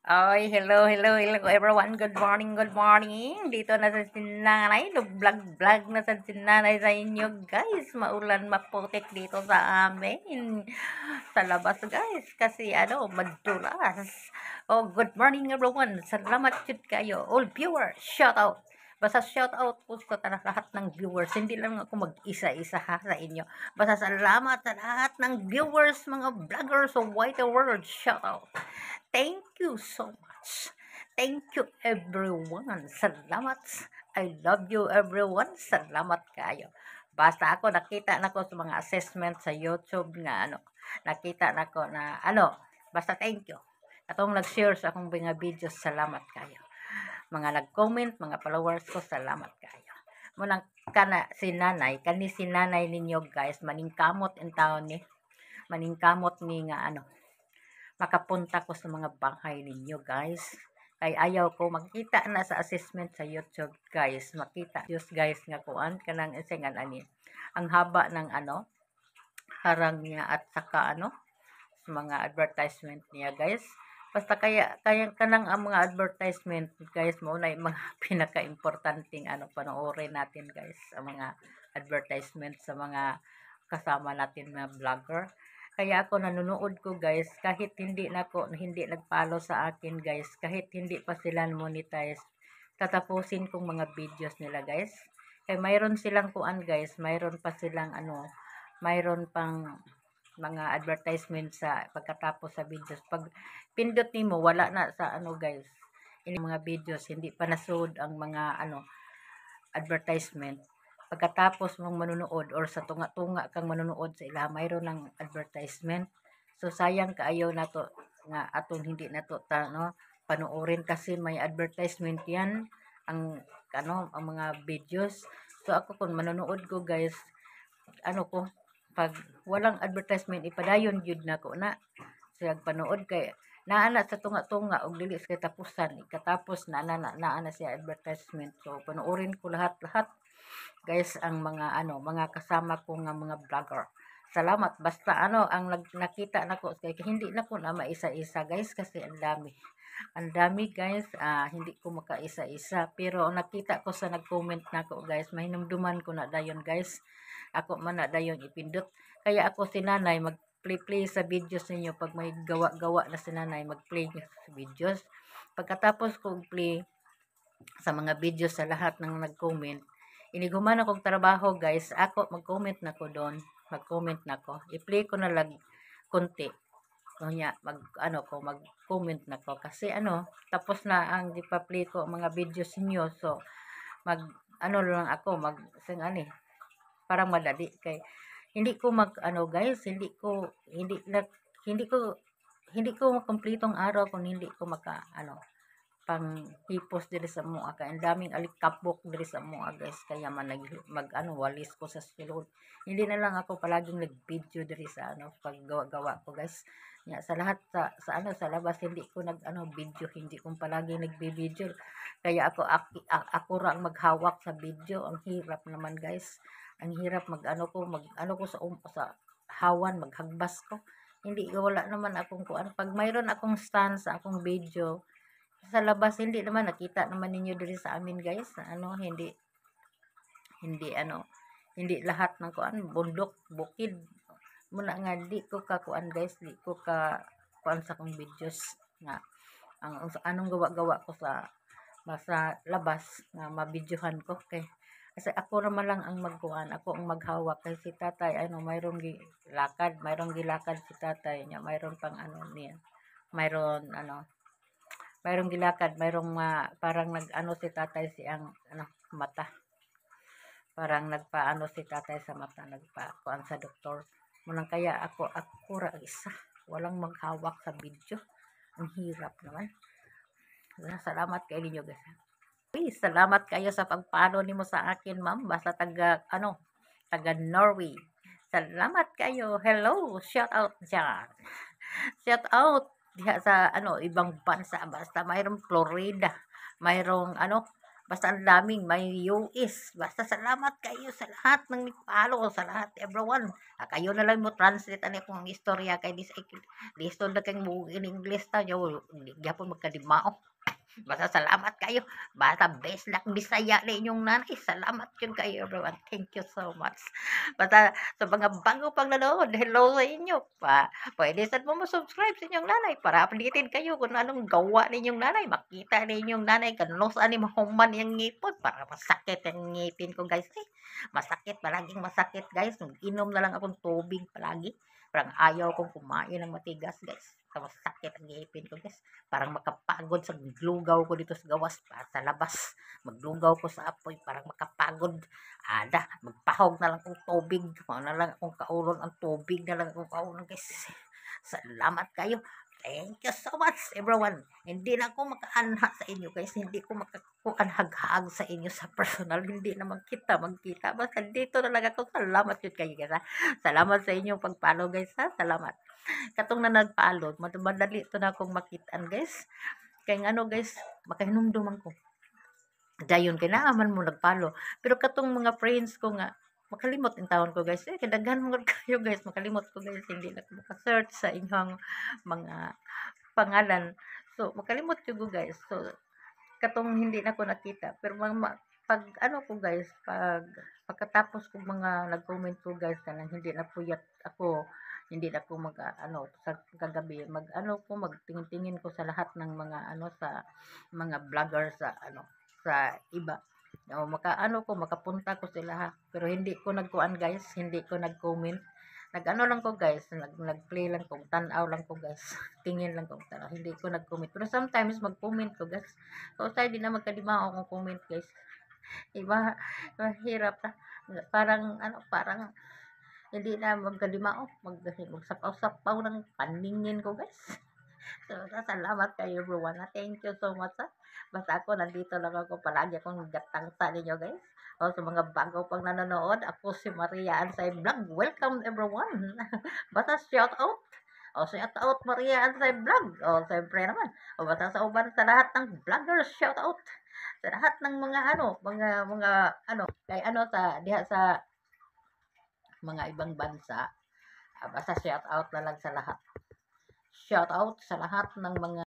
Oy, hello everyone. Good morning, good morning. Dito na sa sinanay, vlog na sa sinanay sa inyo, guys. Maulan, maputik dito sa amin. Sa labas, guys. Kasi madulas. Oh, good morning everyone. Salamat jud kayo. All viewers, shout out. Basta shout out po sa lahat ng viewers. Hindi lang ako mag-isa-isa ha sa inyo. Basta salamat sa lahat ng viewers, mga vloggers of White World. Shout out. Thank you so much. Thank you everyone. Salamat. I love you everyone. Salamat kayo. Basta ako nakita nako sa mga assessment sa YouTube nga nakita nako na basta thank you. Atong nag-share sa akong mga videos, salamat kayo. Mga nag-comment, mga followers ko, salamat kayo. Munang kana si nanay, kani si nanay ninyo guys, maningkamot in taon ni, maningkamot ni nga makapunta ko sa mga bahay ninyo guys. Kay ayaw ko makita na sa assessment sa YouTube guys. Makita Diyos guys nga kuan kanang isingan ani. Ang haba ng harang niya at saka sa mga advertisement niya guys. Basta kaya kanang ang mga advertisement guys mo na yung mga pinaka-importanting panoorin natin guys. Ang mga advertisement sa mga kasama natin na vlogger. Kaya ako nanonood ko guys, kahit hindi nag-follow sa akin guys, kahit hindi pa sila monetize, tatapusin kong mga videos nila guys. Kaya mayroon silang kuan guys, mayroon pa silang mayroon pang mga advertisement sa pagkatapos sa videos. Pag pindot nimo wala na sa guys. Ini mga videos hindi pa nasud ang mga advertisement. Pagkatapos mong manunood or sa tunga-tunga kang manunood sa ila, mayroon ng advertisement. So sayang kaayo na to nga atong hindi na to panoorin kasi may advertisement yan ang ang mga videos. So ako kung manonood ko guys, ko pag walang advertisement ipadayon jud nako na siya panood kay naana sa tunga-tunga og dili sa tapusan ikatapos naana siya advertisement. So panoorin ko lahat guys ang mga mga kasama ko nga mga vlogger. Salamat basta ang nakita nako kay hindi na ko na maisa-isa guys kasi ang dami. Ang dami guys, hindi ko makaisa-isa pero nakita ko sa nag-comment nako guys, mahinumduman ko na dayon guys. Ako man na dayon ipindot. Kaya ako si nanay mag-play sa videos ninyo pag may gawa-gawa na si nanay mag-play sa videos. Pagkatapos ko play sa mga videos sa lahat ng nag-comment, iniguman akong trabaho guys, ako mag-comment na ko doon, mag-comment na ko, i-play ko na lang konti. Kunya mag-comment na ko kasi tapos na ang ipa-play ko mga videos niyo. So mag lang ako parang madali kay hindi ko guys, hindi ko hindi ko makumpletong araw kung hindi ko maka pang hipos diri sa mga kay ang daming alikabok diri sa mga guys kaya man walis ko sa sulod. Hindi na lang ako palaging nag-video diri sa paggawa-gawa ko guys. Sa lahat sa labas hindi ko video, hindi ko palagi nagbi-video. Kaya ako ra ang maghawak sa video. Ang hirap naman guys. Ang hirap ko sa hawan maghagbas ko. Hindi wala naman akong kuan. Pag mayroon akong stand sa akong video, sa labas hindi naman nakita naman ninyo diri sa amin guys hindi hindi hindi lahat ng kuan bundok bukid muna nga di ko ka kuan guys, di ko ka kuan sa kong videos nga ang anong gawa-gawa ko sa labas nga mabidyohan ko kay kasi ako naman lang ang magkuhan, ako ang maghawak kay si tatay mayroong gilakad si tatay niya, mayroon pang niya, mayroon mayroong gilakad, mayroong parang si tatay siyang mata. Parang nagpaano si tatay sa mata, nagpakuan sa doktor. Munang kaya ako ra isa, walang maghawak sa video. Ang hirap naman. Salamat kay ninyo guys. Uy, salamat kayo sa pagpalo nimo sa akin, ma'am. Basta taga Norway. Salamat kayo. Hello, shout out diyan. Shout out diha sa ibang bansa basta mayroong Florida, mayroong Basta ang daming may US. Basta salamat kayo sa lahat ng nagpalo, sa lahat, everyone. Kayo na lang mo translate ani kung istorya kay listo na kang mo in English ta yo, hindi gyapon magkadimao. Basta salamat kayo. Basta best luck Bisaya na inyong nanay. Salamat yun kayo everyone. Thank you so much. Basta sa mga bago pang nanood, hello sa inyo. Pwede sa mo subscribe sa inyong nanay para updated kayo kung anong gawa ninyong nanay. Makita ninyong nanay kanos ani mahuman yung ngipon para masakit yung ngipin ko guys. Masakit, palaging masakit guys. Inom na lang akong tubig palagi. Parang ayaw kong kumain ng matigas guys. Masakit ang ngipin ko guys. Parang makapagod sa glugaw ko dito sa gawas pa sa labas. Maglugaw ko sa apoy parang makapagod. Magpahog na lang kong tubig. Na lang akong kaulon ang tubig na lang akong kaulon guys. Salamat kayo. Thank you so much everyone. Hindi na ako makaanha sa inyo guys. Hindi ko makakuanhaghag sa inyo sa personal. Hindi naman kita magkita. Basta dito talaga ako. Salamat yun kayo guys. Salamat sa inyong pagpalo guys ha. Salamat. Katong na nagpalo, madali to na akong makitaan guys. Kaya ano guys, makahinumduman ko. Dayon kay naaman mo nagpalo. Pero katong mga friends ko nga, makalimot ang taon ko guys. Kadaghan mo kayo guys, makalimot ko guys. Hindi na ko makasearch sa inyong mga pangalan. So, makalimot ko guys. So, katong hindi na ko nakita. Pero pag ano ko guys, pagkatapos ko mga nag-comment ko guys, kanang hindi na puyat ako, hindi na ko sa kagabi magtingin-tingin ko sa lahat ng mga sa mga vlogger sa sa iba makapunta ko sila ha, pero hindi ko nagkuan guys, hindi ko nag-comment, lang ko guys, nag-play lang ko, tanaw lang ko guys, tingin lang ko tanaw, hindi ko nag-comment, pero sometimes mag-comment ko guys, so tayo di na magkadima ako comment guys, iba mahirap na, parang hindi na magkalimao, magsapaw-sapaw ng paningin ko guys. So, salamat kayo everyone. Thank you so much ha. Basta ako, nandito lang ako, palagi akong gatang sa ninyo guys. O sa mga bago pang nanonood, ako si Maria Ansay Vlog. Welcome everyone. Basta shout out. O shout out Maria Ansay Vlog. O siyempre naman. O basta sa uban sa lahat ng vloggers, shout out. Sa lahat ng mga kay sa diha sa mga ibang bansa. Basta shout out na lang sa lahat. Shout out sa lahat ng mga